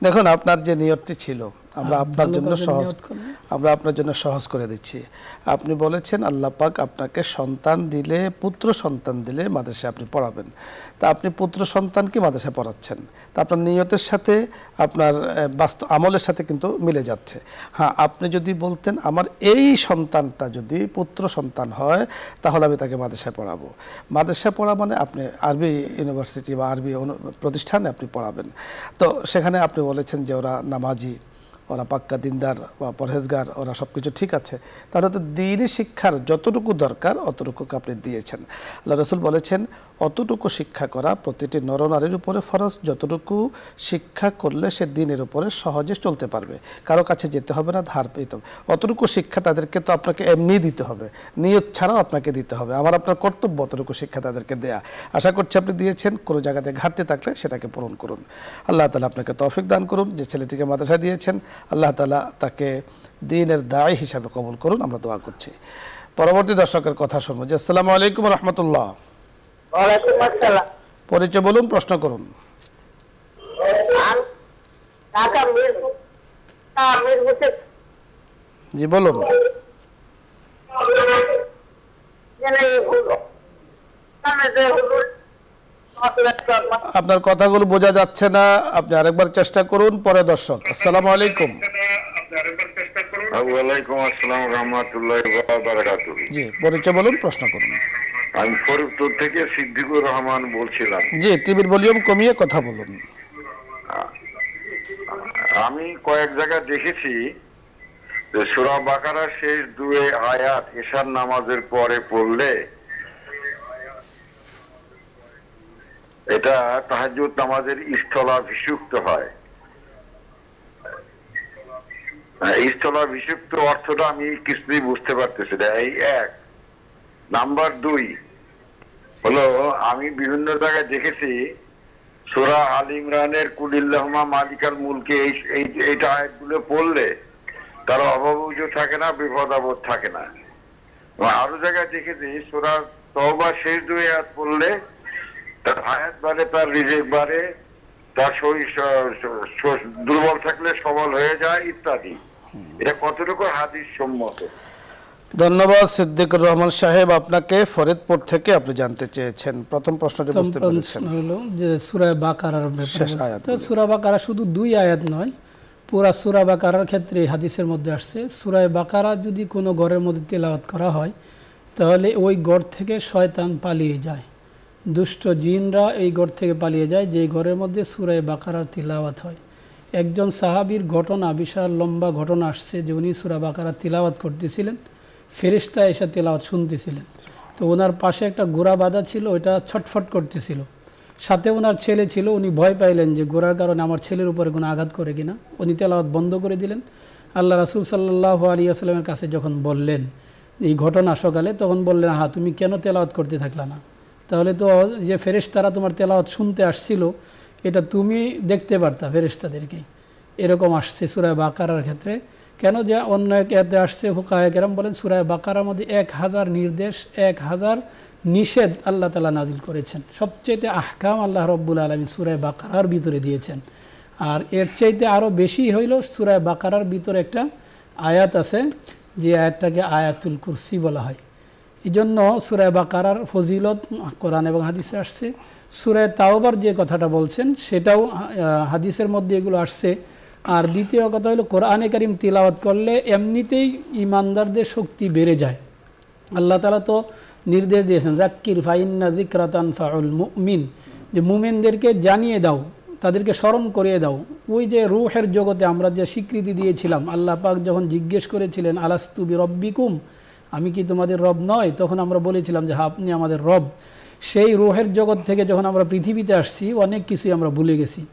দেখুন আপনার যে নিয়তটি ছিল আমরা আপনার জন্য সহজ করে দিচ্ছি। আপনি বলেছেন আল্লাহ পাক আপনাকে সন্তান দিলে, পুত্র সন্তান দিলে মাদ্রাসায় আপনি পড়াবেন। তা আপনি পুত্র সন্তানকে মাদ্রাসায় পড়াচ্ছেন, তা আপনার নিয়তের সাথে আপনার বাস্তব আমলের সাথে কিন্তু মিলে যাচ্ছে। হ্যাঁ, আপনি যদি বলতেন আমার এই সন্তানটা যদি পুত্র সন্তান হয় তাহলে আমি তাকে মাদ্রাসায় পড়াবো। মাদ্রাসায় পড়া মানে আপনি আরবি ইউনিভার্সিটি বা আরবি প্রতিষ্ঠানে আপনি পড়াবেন। তো সেখানে আপনি বলেছেন যে ওরা নামাজি, ওরা পাক্কা দিনদার বা পরহেজগার, ওরা সব কিছু ঠিক আছে, তাহলে তো দ্বীনি শিক্ষার যতটুকু দরকার অতটুকু আপনি দিয়েছেন। আল্লাহ রাসূল বলেছেন অতটুকু শিক্ষা করা প্রতিটি নরনারীর উপরে ফরজ, যতটুকু শিক্ষা করলে সে দ্বীনের উপরে সহজে চলতে পারবে, কারো কাছে যেতে হবে না, ধার পেতে হবে। অতটুকু শিক্ষা তাদেরকে তো আপনাকে এমনি দিতে হবে, নিয়ত ছাড়াও আপনাকে দিতে হবে। আমার আপনার কর্তব্য অতটুকু শিক্ষা তাদেরকে দেয়া। আশা করছি আপনি দিয়েছেন, কোনো জায়গাতে ঘাটতি থাকলে সেটাকে পূরণ করুন। আল্লাহ তাআলা আপনাকে তৌফিক দান করুন। যে ছেলেটিকে মাদ্রাসা দিয়েছেন আল্লাহ তাআলা তাকে দ্বীনের দায়ী হিসাবে কবুল করুন, আমরা দোয়া করছি। পরবর্তী দর্শকের কথা শুনবো। জি, আসসালামু আলাইকুম ওয়া রাহমাতুল্লাহ। ওয়ালাইকুম আসসালাম। পরিচয় বলুন, প্রশ্ন করুন। ঢাকা মিরপুর জি বলুন। আপনার কথাগুলো বোঝা যাচ্ছে না, আপনি আরেকবার চেষ্টা করুন। পরে দর্শক, আসসালামু আলাইকুম। ওয়ালাইকুম আসসালাম রাহমাতুল্লাহি ওয়া বারাকাতুহু। জি, পরিচয় বলুন, প্রশ্ন করুন। আমি ফরিদপুর থেকে সিদ্দিকুর রহমান বলছিলাম। জি, টিভির ভলিউম কমিয়ে কথা বলুন। আমি কয়েক জায়গায় দেখেছি যে সূরা বাকারার শেষ দুই আয়াত এশার নামাজের পরে পড়লে এটা তাহাজ্জুদ নামাজের স্থলাভিষিক্ত হয়। স্থলাভিষিক্ত অর্থটা আমি কিছুই বুঝতে পারতেছি না। এই এক। নাম্বার দুই হলো, আমি বিভিন্ন জায়গায় দেখেছি সূরা আল ইমরানের কুলিল্লাহুমা মালিকাল মুলকে এইটা আয়াতগুলো পড়লে তার অভাব থাকে না, বিপদ আপদ থাকে না। আরো জায়গায় দেখেছি সূরা তওবা শেষ দুই আয়াত পড়লে তার হায়াত বাড়ে, তার রিজিক বাড়ে, তার শরীর দুর্বল থাকলে সবল হয়ে যায় ইত্যাদি। এটা কতটুকু হাদিস সম্মত? ধন্যবাদ সিদ্দিকুর রহমান সাহেব, আপনাকে ফরিদপুর থেকে আপনি জানতে চেয়েছেন। প্রথম প্রশ্নটি বুঝতে পেরেছেন হলো যে সূরা বাকারার ব্যাপারে। তো সূরা বাকারা শুধু দুই আয়াত নয়, পুরা সূরা বাকারার ক্ষেত্রে হাদিসের মধ্যে আসছে সূরা বাকারা যদি কোনো ঘরের মধ্যে তেলাওয়াত করা হয় তাহলে ওই ঘর থেকে শয়তান পালিয়ে যায়, দুষ্ট জিনরা এই ঘর থেকে পালিয়ে যায় যে ঘরের মধ্যে সূরা বাকারার তিলাওয়াত হয়। একজন সাহাবীর ঘটনা, বিশাল লম্বা ঘটনা আসছে যে উনি সূরা বাকারা তিলাওয়াত করতেছিলেন, ফেরেশতা এসে তেলাওয়াত শুনতেছিলেন। তো ওনার পাশে একটা ঘোড়া বাঁধা ছিল, ওইটা ছটফট করতেছিল। সাথে ওনার ছেলে ছিল, উনি ভয় পাইলেন যে ঘোড়ার কারণে আমার ছেলের উপরে কোনো আঘাত করে কিনা। উনি তেলাওয়াত বন্ধ করে দিলেন। আল্লাহ রাসূল সাল্লাল্লাহু আলাইহি ওয়াসাল্লামের কাছে যখন বললেন এই ঘটনা সকালে, তখন বললেন হ্যাঁ তুমি কেন তেলাওয়াত করতে থাকলা না? তাহলে তো যে ফেরেশতারা তোমার তেলাওয়াত শুনতে আসছিল এটা তুমি দেখতে পারতা ফেরেশতাদেরকে। এরকম আসছে সূরা বাকারার ক্ষেত্রে। কেন যে অন্য এতে আসছে ফুকাহায়ে কেরাম বলেন সূরা বাকারার মধ্যে 1000 নির্দেশ, 1000 নিষেধ আল্লাহ তাআলা নাজিল করেছেন। সবচেয়ে আহকাম আল্লাহ রাব্বুল আলামিন সূরা বাকারার ভিতরে দিয়েছেন। আর এর চাইতে আরও বেশি হইল সূরা বাকারার ভিতরে একটা আয়াত আছে যে আয়াতটাকে আয়াতুল কুরসি বলা হয়। এই জন্য সূরা বাকারার ফজিলত কোরআন এবং হাদিসে আসছে। সূরা তাওবার যে কথাটা বলছেন সেটাও হাদিসের মধ্যে এগুলো আসছে। আর দ্বিতীয় কথা হলো কোরআনে কারীম তিলাওয়াত করলে এমনিতেই ঈমানদারদের শক্তি বেড়ে যায়। আল্লাহ তাআলা তো নির্দেশ দিয়েছেন যাক্কির ফাইন্না যিকরা তানফাউল মুমিন, যে মুমিনদেরকে জানিয়ে দাও, তাদেরকে স্মরণ করিয়ে দাও। ওই যে রূহের জগতে আমরা যে স্বীকৃতি দিয়েছিলাম, আল্লাহ পাক যখন জিজ্ঞেস করেছিলেন আলাস্তু বিরব্বিকুম, আমি কি তোমাদের রব নয়, তখন আমরা বলেছিলাম যে হ্যাঁ আপনি আমাদের রব। সেই রূহের জগৎ থেকে যখন আমরা পৃথিবীতে আসছি অনেক কিছুই আমরা ভুলে গেছি।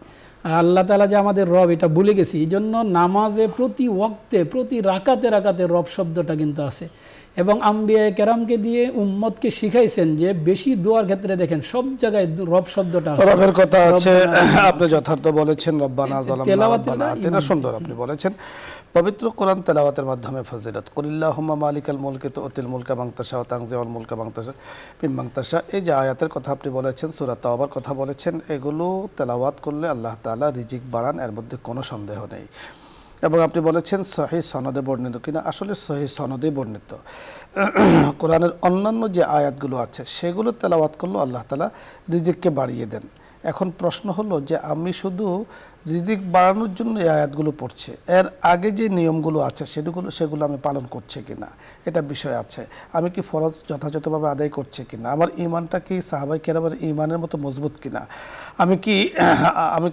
আল্লাহ তাআলা যে আমাদের রব এটা ভুলে গেছি। এই জন্য নামাজে প্রতি ওয়াক্তে প্রতি রাকাতে রাকাতে রব শব্দটা কিন্তু আছে। এবং আম্বিয়া কেরামকে দিয়ে উম্মতকে শিখাইছেন যে বেশি দোয়ার ক্ষেত্রে দেখেন সব জায়গায় রব শব্দটা রবের কথা আছে, আপনি যথার্থ বলেছেন, রব্বানা যালামনা রব্বানা আতিনা, সুন্দর আপনি বলেছেন। পবিত্র কোরআন তেলাওয়াতের মাধ্যমে ফজিলত, কুলিল্লাহুম্মা মালিকাল মুলকি তুতিল মুলকা মান তাশা ওয়া তানজিউল মুলকা মান তাশা মিম্মান তাশা, এই যে আয়াতের কথা আপনি বলেছেন, সূরা তাওবার কথা বলেছেন, এগুলো তেলাওয়াত করলে আল্লাহ তাআলা রিজিক বাড়ান, এর মধ্যে কোনো সন্দেহ নেই। এবং আপনি বলেছেন সহিহ সনদে বর্ণিত কিনা, আসলে সহিহ সনদে বর্ণিত। কোরআনের অন্যান্য যে আয়াতগুলো আছে সেগুলো তেলাওয়াত করলেও আল্লাহ তাআলা রিজিককে বাড়িয়ে দেন। এখন প্রশ্ন হলো যে আমি শুধু রিজিক বাড়ানোর জন্য এই আয়াতগুলো পড়ছি, এর আগে যে নিয়মগুলো আছে সেগুলো আমি পালন করছি কিনা, এটা বিষয় আছে। আমি কি ফরজ যথাযথভাবে আদায় করছি কিনা, আমার ঈমানটা কি সাহাবায়ে কেরামের ঈমানের মতো মজবুত কিনা, আমি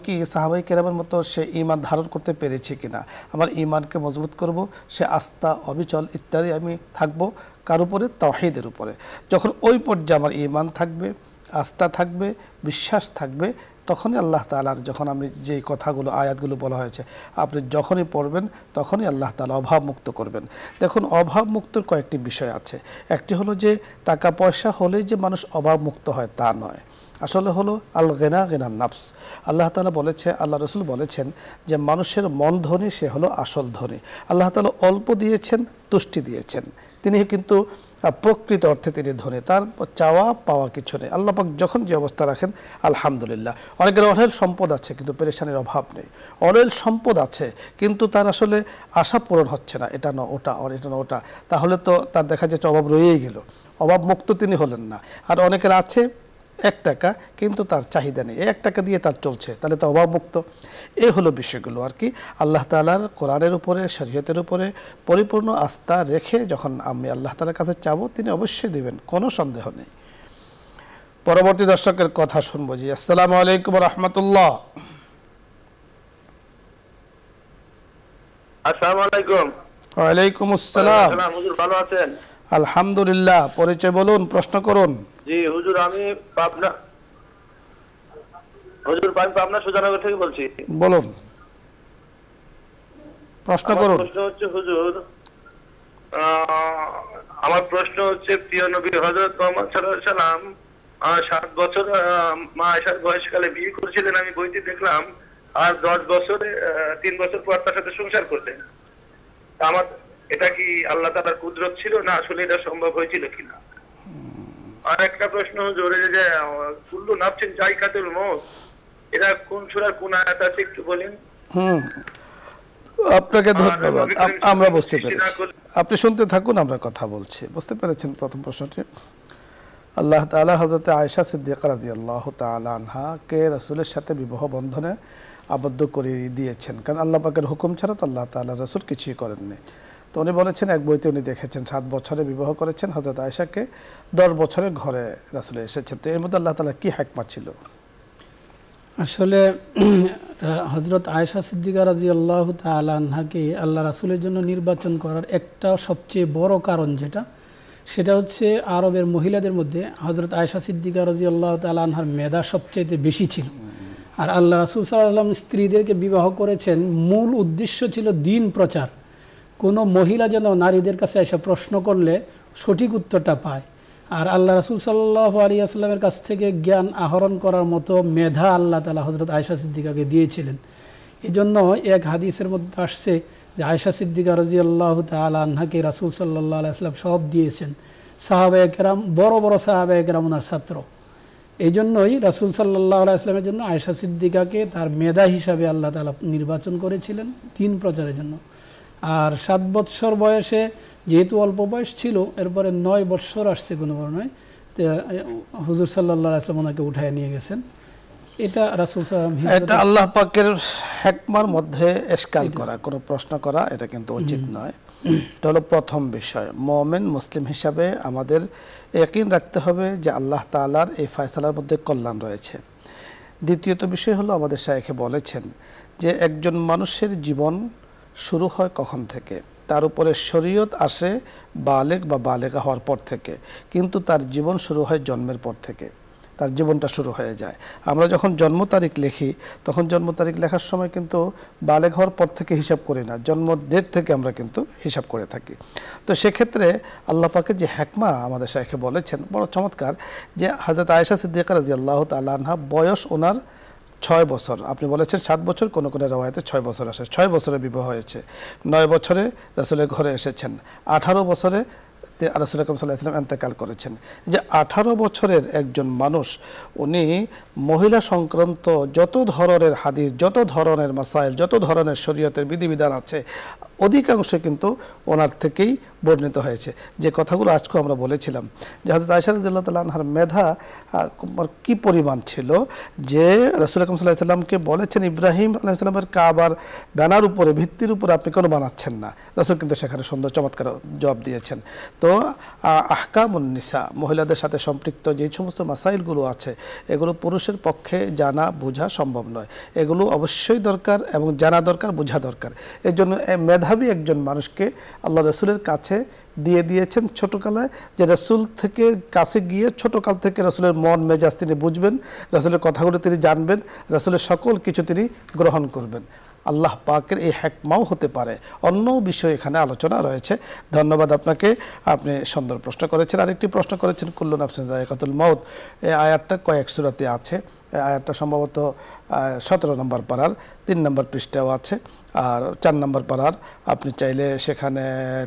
কি সাহাবায়ে কেরামের মতো সে ঈমান ধারণ করতে পেরেছি কিনা, আমার ঈমানকে মজবুত করব, সে আস্থা অবিচল ইত্যাদি আমি থাকবো কার উপরে? তাওহীদের উপরে। যখন ওই পর্যায়ে আমার ঈমান থাকবে, আস্থা থাকবে, বিশ্বাস থাকবে, তখনই আল্লাহ তাআলার, যখন আমি যেই কথাগুলো আয়াতগুলো বলা হয়েছে আপনি যখনই পড়বেন তখনই আল্লাহ তাআলা অভাব মুক্ত করবেন। দেখুন, অভাব মুক্তর কয়েকটি বিষয় আছে। একটি হলো যে টাকা পয়সা হলেই যে মানুষ অভাব মুক্ত হয় তা নয়, আসলে হলো আল গিনা গিনান নাফস। আল্লাহ তাআলা বলেছে, আল্লাহ রাসূল বলেছেন যে মানুষের মন ধনী, সে হলো আসল ধনী। আল্লাহ তাআলা অল্প দিয়েছেন, তুষ্টি দিয়েছেন, তিনি কিন্তু প্রকৃত অর্থে তিনি ধনী, তার চাওয়া পাওয়া কিছু নেই। আল্লাহ পাক যখন যে অবস্থা রাখেন আলহামদুলিল্লাহ। অনেকের অঢেল সম্পদ আছে কিন্তু পেরেশানির অভাব নেই, অঢেল সম্পদ আছে কিন্তু তার আসলে আশা পূরণ হচ্ছে না, এটা না ওটা, এটা না ওটা, তাহলে তো তার দেখা যাচ্ছে অভাব রয়েই গেল, অভাব মুক্ত তিনি হলেন না। আর অনেকের আছে 1 টাকা কিন্তু তার চাহিদা নেই, 1 টাকা দিয়ে তার চলছে, তাহলে তো অভাব মুক্ত। এই হলো বিষয়গুলো আর কি। আল্লাহ তাআলার কোরআনের উপরে, শরীয়তের উপরে পরিপূর্ণ আস্থা রেখে যখন আমি আল্লাহ তাআলার কাছে চাবো, তিনি অবশ্যই দিবেন, কোনো সন্দেহ নেই। পরবর্তী দর্শকের কথা শুনবো। জি, আসসালামু আলাইকুম ওয়া রাহমাতুল্লাহ। আসসালামু আলাইকুম। ওয়া আলাইকুম আসসালাম। হুজুর ভালো আছেন? আলহামদুলিল্লাহ। পরিচয় বলুন, প্রশ্ন করুন। জি হুজুর, আমি পাবনা সুজানগর থেকে বলছি। বলুন, প্রশ্ন করুন। প্রশ্ন হচ্ছে হুজুর, আমার প্রশ্ন হচ্ছে প্রিয় নবী হযরত মুহাম্মদ সাল্লাল্লাহু আলাইহি সাল্লাম 7 বছর মা আয়েশার বয়সকালে বিয়ে করেছিলেন, আমি বইতে দেখলাম, আর 10 বছরে 3 বছর পর তার সাথে সংসার করলেন। আমার এটা কি আল্লাহ তাআলার কুদরত ছিল, না আসলে এটা সম্ভব হয়েছিল কিনা? আর একটা প্রশ্ন হুজুর, যে কুল্লু নাফসিন যায়কাতুল মউত, এটা কোন সূরার কোন আয়াত আছে একটু বলেন? আপনাকে ধন্যবাদ, আমরা বুঝতে পেরেছি, আপনি শুনতে থাকুন, আমরা কথা বলছি। বুঝতে পেরেছেন প্রথম প্রশ্নটি? আল্লাহ তাআলা হযরত আয়েশা সিদ্দিকা রাদিয়াল্লাহু তাআলা আনহাকে রাসূলের সাথে বিবাহ বন্ধনে আবদ্ধ করে দিয়েছেন, কারণ আল্লাহ পাকের হুকুম ছাড়া তো আল্লাহ তাআলা রাসূল কিছুই করেননি। তো উনি বলেছেন, এক বইতে উনি দেখেছেন 7 বছরে বিবাহ করেছেন হযরত আয়েশাকে, 10 বছরে ঘরে রাসূল এসেছেন। তো এর মধ্যে আল্লাহ তাআলা কি হিকমত ছিল? আসলে হযরত আয়েশা সিদ্দিকা রাদিয়াল্লাহু তাআলা আনহাকে আল্লাহ রাসূলের জন্য নির্বাচন করার একটা সবচেয়ে বড় কারণ সেটা হচ্ছে আরবের মহিলাদের মধ্যে হযরত আয়েশা সিদ্দিকা রাদিয়াল্লাহু তাআলা আনহার মেধা সবচেয়ে বেশি ছিল। আর আল্লাহ রাসূল সাল্লাল্লাহু আলাইহি ওয়াসাল্লাম স্ত্রীদেরকে বিবাহ করেছেন, মূল উদ্দেশ্য ছিল দ্বীন প্রচার। কোনো মহিলা যেন নারীদের কাছে এসে প্রশ্ন করলে সঠিক উত্তরটা পায়। আর আল্লাহ রাসূল সাল্লাল্লাহু আলাইহি ওয়াসাল্লামের কাছ থেকে জ্ঞান আহরণ করার মতো মেধা আল্লাহ তাআলা হযরত আয়েশা সিদ্দিকাকে দিয়েছিলেন। এজন্য এক হাদিসের মধ্যে আসছে যে আয়েশা সিদ্দিকা রাদিয়াল্লাহু তাআলা আনহাকে রাসূল সাল্লাল্লাহু আলাইহি ওয়াসাল্লাম সব দিয়েছেন। সাহাবায়ে কেরাম, বড় বড় সাহাবায়ে কেরাম ওনার ছাত্র। এই জন্যই রাসূল সাল্লাল্লাহু আলাইহি ওয়াসাল্লামের জন্য আয়েশা সিদ্দিকাকে তার মেধা হিসাবে আল্লাহ তাআলা নির্বাচন করেছিলেন দ্বীন প্রচারের জন্য। আর 7 বছর বয়সে, যেহেতু অল্প বয়স ছিল, এরপরে 9 বছর আসছে কোনো বর্ণনায়, হুজুর সাল্লাল্লাহু আলাইহি ওয়াসাল্লাম ওনাকে উঠায় নিয়ে গেছেন। এটা রাসূল সাল্লাল্লাহু আলাইহি ওয়াসাল্লাম, এটা আল্লাহ পাকের হিকমার মধ্যে এশকাল করা, কোনো প্রশ্ন করা এটা কিন্তু উচিত নয়। এটা হলো প্রথম বিষয়। মুমিন মুসলিম হিসাবে আমাদের ইয়াকিন রাখতে হবে যে আল্লাহ তাআলার এই ফয়সালার মধ্যে কল্যাণ রয়েছে। দ্বিতীয়ত বিষয় হলো, আমাদের শায়েখে বলেছেন যে একজন মানুষের জীবন শুরু হয় কখন থেকে, তার উপরে শরীয়ত আসে বালেগ বা বালেগা হওয়ার পর থেকে, কিন্তু তার জীবন শুরু হয় জন্মের পর থেকে। তার জীবনটা শুরু হয়ে যায়। আমরা যখন জন্ম তারিখ লিখি তখন জন্ম তারিখ লেখার সময় কিন্তু বালেগ হওয়ার পর থেকে হিসাব করি না, জন্ম ডেট থেকে আমরা কিন্তু হিসাব করে থাকি। তো সেক্ষেত্রে আল্লাহ পাকের যে হিকমা আমাদের শাইখে বলেছেন বড় চমৎকার, যে হযরত আয়েশা সিদ্দিকা রাদিয়াল্লাহু তাআলা আনহা বয়স ওনার 6 বছর, আপনি বলেছেন 7 বছর, কোনো কোনো রাওয়ায়াতে 6 বছর আসে। 6 বছরে বিবাহ হয়েছে, 9 বছরে রাসূলের ঘরে এসেছেন, 18 বছরে রাসূল আকরাম সাল্লাল্লাহু আলাইহি ওয়াসাল্লাম ইন্তেকাল করেছেন। যে 18 বছরের একজন মানুষ, উনি মহিলা সংক্রান্ত যত ধরনের হাদিস, যত ধরনের মাসাইল, যত ধরনের শরীয়তের বিধিবিধান আছে অধিকাংশ কিন্তু ওনার থেকেই বর্ণিত হয়েছে। যে কথাগুলো আজকে আমরা বলেছিলাম যে হযরত আয়েশা রাদিয়াল্লাহু তাআলা আনহার মেধা কি পরিমাণ ছিল, যে রাসূল আকরাম সাল্লাল্লাহু আলাইহি ওয়াসাল্লামকে বলেছেন ইব্রাহিম আলাইহিস সালামের কাবার ব্যানার উপরে, ভিত্তির উপরে আপনি কেন বানাচ্ছেন না? রাসূল কিন্তু সেখানে সুন্দর চমৎকার জবাব দিয়েছেন। তো আহকামুন নিসা, মহিলাদের সাথে সম্পৃক্ত যে সমস্ত মাসাইলগুলো আছে এগুলো পুরুষের পক্ষে জানা বোঝা সম্ভব নয়, এগুলো অবশ্যই দরকার এবং জানা দরকার, বোঝা দরকার। এর জন্য মেধাবী একজন মানুষকে আল্লাহ রাসূলের কাছে দিয়ে দিয়েছেন ছোটকালে, যে রাসূল থেকে কাছে গিয়ে ছোটকাল থেকে রাসূলের মন মেজাজ তিনি বুঝবেন, রাসূলের কথাগুলো তিনি জানবেন, রাসূলের সকল কিছু তিনি গ্রহণ করবেন। আল্লাহ পাকের এই হিকমাও হতে পারে। অন্য বিষয় এখানে আলোচনা রয়েছে। ধন্যবাদ আপনাকে, আপনি সুন্দর প্রশ্ন করেছেন। আরেকটি প্রশ্ন করেছেন কুল্লু নাফসিন যায়কাতুল মাউত, এই আয়াতটা কয়েক সূরাতে আছে। এই আয়াতটা সম্ভবত 17 নম্বর পারার 3 নম্বর পৃষ্ঠাও আছে, আর 4 নম্বর পারার আপনি চাইলে সেখানে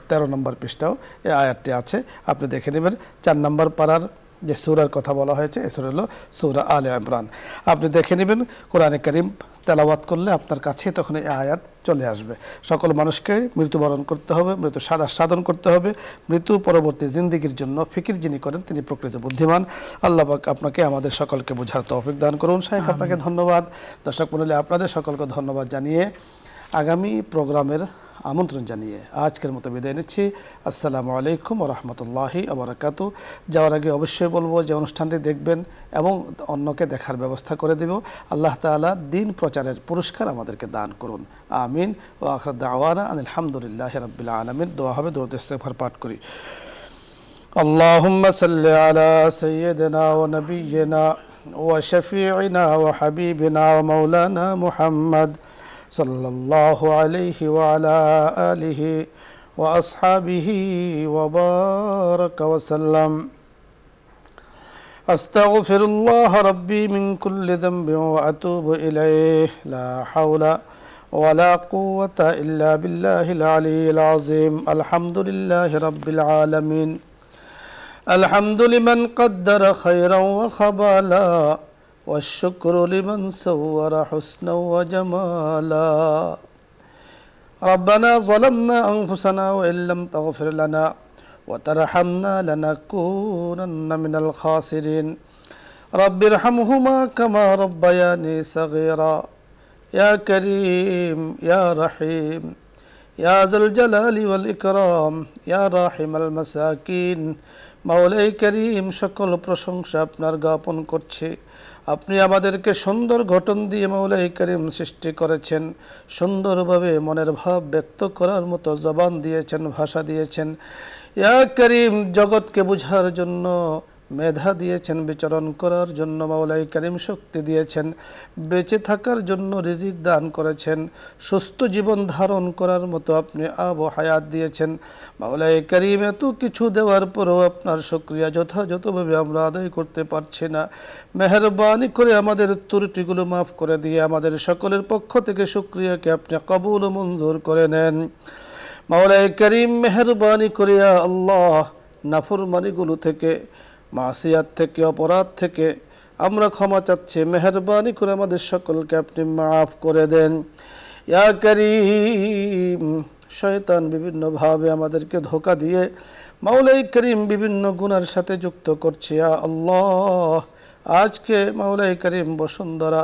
13 নম্বর পৃষ্ঠাও এই আয়াতটি আছে, আপনি দেখে নেবেন। 4 নম্বর পারার যে সূরার কথা বলা হয়েছে এই সূরা হলো সূরা আলে ইমরান, আপনি দেখে নেবেন। কোরআনে কারীম তেলাওয়াত করলে আপনার কাছে তখন এই আয়াত চলে আসবে। সকল মানুষকে মৃত্যুবরণ করতে হবে, মৃত্যু সাধন করতে হবে। মৃত্যু পরবর্তী জিন্দেগির জন্য ফিকির যিনি করেন তিনি প্রকৃত বুদ্ধিমান। আল্লাহ পাক আপনাকে আমাদের সকলকে বোঝার তৌফিক দান করুন। শাইখ আপনাকে ধন্যবাদ। দর্শক মণ্ডলী আপনাদের সকলকে ধন্যবাদ জানিয়ে আগামী প্রোগ্রামের আমন্ত্রণ জানিয়ে আজকের মতো বিদায় নিচ্ছি। আসসালামু আলাইকুম ওয়া রাহমাতুল্লাহি ওয়া বারাকাতুহু। যাওয়ার আগে অবশ্যই বলবো যে অনুষ্ঠানটি দেখবেন এবং অন্যকে দেখার ব্যবস্থা করে দেব। আল্লাহ তাআলা দ্বীন প্রচারের পুরস্কার আমাদেরকে দান করুন। আমিন। ওয়া আখিরু দাওয়ানা আনিল হামদুলিল্লাহি রাব্বিল আলামিন। দোয়া হবে, দরুদ ইস্তিগফার পাঠ করি। আল্লাহুম্মা সাল্লি আলা সাইয়্যিদিনা ওয়া নাবিয়্যিনা ওয়া শাফিঈনা ওয়া হাবিবিনা ওয়া মাওলানা মুহাম্মদ সাল্লাল্লাহু আলাইহি ওয়া আলা আলিহি ওয়া আসহাবিহি ওয়া বারাকা ওয়া সাল্লাম। আস্তাগফিরুল্লাহ রাব্বি মিন কুল্লি যামবিন ওয়া আতুবু ইলাইহি লা হাওলা ওয়া লা কুওয়াতা ইল্লা বিল্লাহিল আলিয়্যিল আযীম। আলহামদুলিল্লাহি রাব্বিল আলামিন। الحمد لمن قدر خيرا وخبالا والشكر لمن صور حسنا وجمالا. ربنا ظلمنا أنفسنا وإن لم تغفر لنا وترحمنا لنكونن من الخاسرين. رب ارحمهما كما ربياني صغيرا. يا كريم يا رحيم يا ذا الجلال والإكرام يا راحم المساكين. মাওলাই করিম, সকল প্রশংসা আপনার জ্ঞাপন করছে। আপনি আমাদেরকে সুন্দর গঠন দিয়ে মাওলাই করিম সৃষ্টি করেছেন, সুন্দরভাবে মনের ভাব ব্যক্ত করার মতো জবান দিয়েছেন, ভাষা দিয়েছেন। ইয়া করিম, জগৎকে বুঝার জন্য মেধা দিয়েছেন, বিচরণ করার জন্য মাওলাই করিম শক্তি দিয়েছেন, বেঁচে থাকার জন্য রিজিক দান করেছেন, সুস্থ জীবন ধারণ করার মতো আপনি আব হায়াত দিয়েছেন। মাওলাই করিম, এত কিছু দেওয়ার পরেও আপনার শুকরিয়া যথাযথভাবে আমরা আদায় করতে পারছি না। মেহেরবানি করে আমাদের ত্রুটিগুলো মাফ করে দিয়ে আমাদের সকলের পক্ষ থেকে শুকরিয়াকে আপনি কবুল ও মঞ্জুর করে নেন। মাওলাই করিম, মেহেরবানি করে আল্লাহ নাফরমানিগুলো থেকে, মাসিয়াত থেকে, অপরাধ থেকে আমরা ক্ষমা চাচ্ছি। মেহেরবানি করে আমাদের সকলকে আপনি মাফ করে দেন। ইয়া করিম, শয়তান বিভিন্নভাবে আমাদেরকে ধোঁকা দিয়ে মাওলাই করিম বিভিন্ন গুনার সাথে যুক্ত করছে। ইয়া আল্লাহ, আজকে মাওলাই করিম বসুন্ধরা,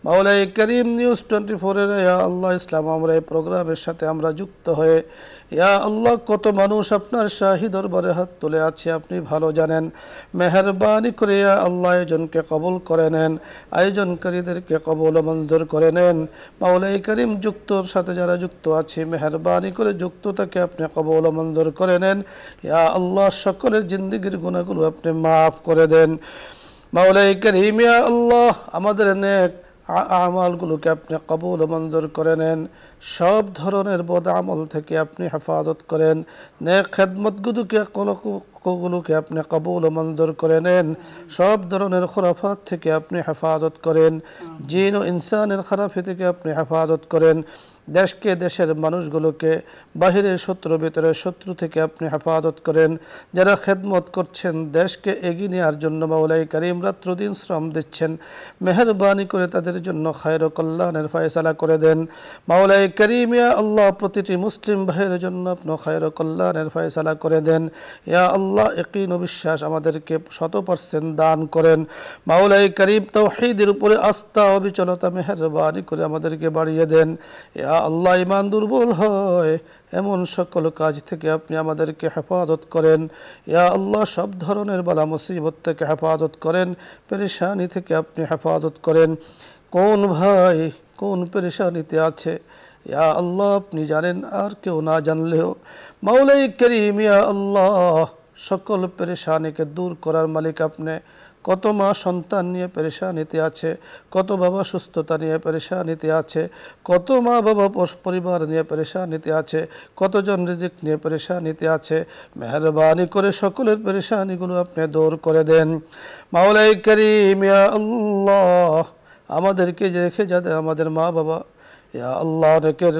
মাওলাই করিম নিউজ 24-এর ইয়া আল্লাহ ইসলাম আমরা এই প্রোগ্রামের সাথে আমরা যুক্ত হয়ে ইয়া আল্লাহ কত মানুষ আপনার শাহী দরবারে হাত তুলে আছে আপনি ভালো জানেন। মেহেরবানি করে ইয়া আল্লাহ আয়োজনকে কবুল করে নেন, আয়োজনকারীদেরকে কবুল ও মঞ্জুর করে নেন। মাওলাই করিম যুক্তর সাথে যারা যুক্ত আছে মেহেরবানি করে যুক্ততাকে আপনি কবুল ও মঞ্জুর করে নেন। ইয়া আল্লাহ সকলের জিন্দেগির গুনাহগুলো আপনি মাফ করে দেন। মাওলাই করিম ইয়া আল্লাহ আমাদের নেক আমালগুলোকে আপনি কবুল ও মঞ্জুর করে নেন, সব ধরনের বদ আমল থেকে আপনি হেফাজত করেন, নেক খেদমতগুলোকে আপনি কবুল ও মঞ্জুর করে নেন, সব ধরনের খুরাফাত থেকে আপনি হেফাজত করেন, জিন ও ইনসানের খারাপি থেকে আপনি হেফাজত করেন, দেশকে দেশের মানুষগুলোকে বাহিরের শত্রু ভিতরের শত্রু থেকে আপনি হেফাজত করেন, যারা খেদমত করছেন দেশকে এগিয়ে নেওয়ার জন্য মাওলাই করিম রাত্রদিন শ্রম দিচ্ছেন, মেহরবানি করে তাদের জন্য খায়র ও কল্যাণের ফয়সালা করে দেন। মাওলাই করিম ইয়া আল্লাহ প্রতিটি মুসলিম ভাইয়ের জন্য আপনি খায়র ও কল্যাণের ফয়সালা করে দেন। ইয়া আল্লাহ ইয়াকিন ও বিশ্বাস আমাদেরকে 100% দান করেন। মাওলাই করিম তাওহীদের উপরে আস্থা ও অবিচলতা মেহরবানি করে আমাদেরকে বাড়িয়ে দেন। ইয়া আল্লাহ ঈমান দুর্বল হয় এমন সকল কাজ থেকে আপনি আমাদেরকে হেফাজত করেন। ইয়া আল্লাহ সব ধরনের বালা মুসিবত থেকে হেফাজত করেন, পেরেশানি থেকে আপনি হেফাজত করেন। কোন ভাই কোন পেরেশানিতে আছে ইয়া আল্লাহ আপনি জানেন, আর কেউ না জানলেও মাওলাই করিম ইয়া আল্লাহ সকল পেরেশানিকে দূর করার মালিক আপনি। কত মা সন্তান নিয়ে পেরেশানিতে আছে, কত বাবা সুস্থতা নিয়ে পেরেশানিতে আছে, কত মা বাবা পরিবার নিয়ে পেরেশানিতে আছে, কতজন রিজিক নিয়ে পেরেশানিতে আছে। মেহরবানি করে সকলের পেরেশানিগুলো আপনি দূর করে দেন। মাওলাই করিম ইয়া আল্লাহ আমাদেরকে যে রেখে যাদের আমাদের মা বাবা ইয়া আল্লাহ অনেকের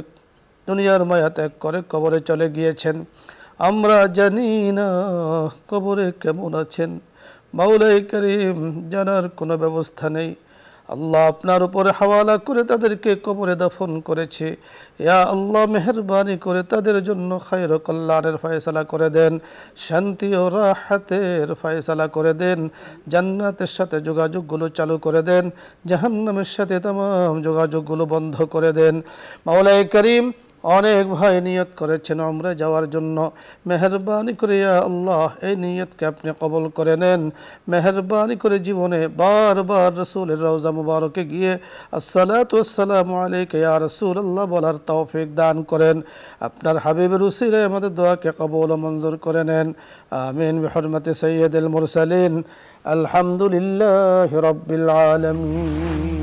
দুনিয়ার মায়া ত্যাগ করে কবরে চলে গিয়েছেন, আমরা জানি না কবরে কেমন আছেন। মাওলাই করিম জানার কোনো ব্যবস্থা নেই, আল্লাহ আপনার উপরে হাওয়ালা করে তাদেরকে কবরে দাফন করেছে। ইয়া আল্লাহ মেহরবানি করে তাদের জন্য খায়র ও কল্যাণের ফয়সালা করে দেন, শান্তি ও রাহাতের ফয়সালা করে দেন, জান্নাতের সাথে যোগাযোগগুলো চালু করে দেন, জাহান্নামের সাথে तमाम যোগাযোগগুলো বন্ধ করে দেন। মাওলাই করিম অনেক ভাই নিয়ত করেছেন উমরা যাওয়ার জন্য, মেহরবানি করে ইয়া আল্লাহ এই নিয়তকে আপনি কবুল করে নেন। মেহরবানি করে জীবনে বারবার রাসূলের রওজা মুবারকে গিয়ে আসসালাতু ওয়াসসালামু আলাইকা ইয়া রাসূলুল্লাহ বলার তৌফিক দান করেন। আপনার হাবিবের উসিলায় আমাদের দোয়াকে কবুল ও মঞ্জুর করে নেন। আমিন বিহুরমতি সাইয়্যিদিল মুরসালিন। আলহামদুলিল্লাহি রাব্বিল আলামিন।